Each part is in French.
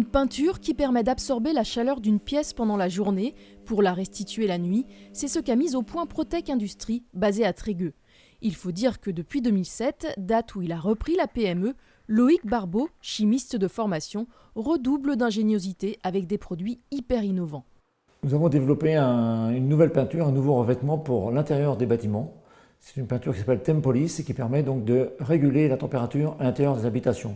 peinture qui permet d'absorber la chaleur d'une pièce pendant la journée pour la restituer la nuit, c'est ce qu'a mis au point Protec Industrie, basé à Trégueux. Il faut dire que depuis 2007, date où il a repris la PME, Loïc Barbeau, chimiste de formation, redouble d'ingéniosité avec des produits hyper innovants. Nous avons développé une nouvelle peinture, un nouveau revêtement pour l'intérieur des bâtiments. C'est une peinture qui s'appelle Tempolis et qui permet donc de réguler la température à l'intérieur des habitations.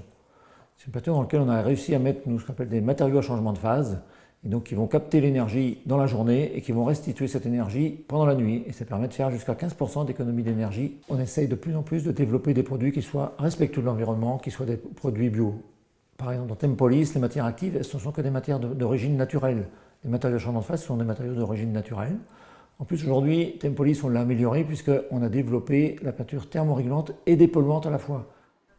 C'est une peinture dans laquelle on a réussi à mettre ce qu'on appelle des matériaux à changement de phase, et donc qui vont capter l'énergie dans la journée et qui vont restituer cette énergie pendant la nuit. Et ça permet de faire jusqu'à 15% d'économie d'énergie. On essaye de plus en plus de développer des produits qui soient respectueux de l'environnement, qui soient des produits bio. Par exemple, dans Tempolis, les matières actives, ce ne sont que des matières d'origine naturelle. Les matériaux à changement de phase sont des matériaux d'origine naturelle. En plus, aujourd'hui, Tempolis, on l'a amélioré puisqu'on a développé la peinture thermorégulante et dépolluante à la fois.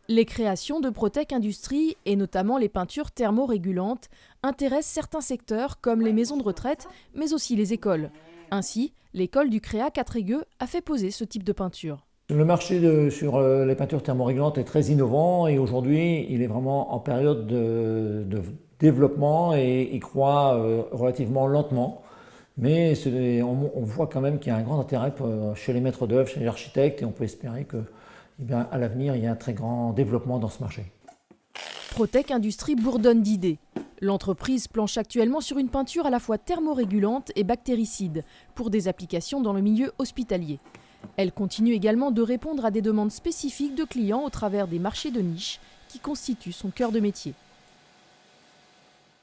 Les créations de Protec Industrie, et notamment les peintures thermorégulantes, intéressent certains secteurs comme les maisons de retraite, mais aussi les écoles. Ainsi, l'école du Créac à Trégueux a fait poser ce type de peinture. Le marché sur les peintures thermorégulantes est très innovant et aujourd'hui, il est vraiment en période de développement et il croît relativement lentement. Mais on voit quand même qu'il y a un grand intérêt chez les maîtres d'œuvre, chez les architectes, et on peut espérer que, à l'avenir, il y a un très grand développement dans ce marché. Protec Industrie bourdonne d'idées. L'entreprise planche actuellement sur une peinture à la fois thermorégulante et bactéricide pour des applications dans le milieu hospitalier. Elle continue également de répondre à des demandes spécifiques de clients au travers des marchés de niche qui constituent son cœur de métier.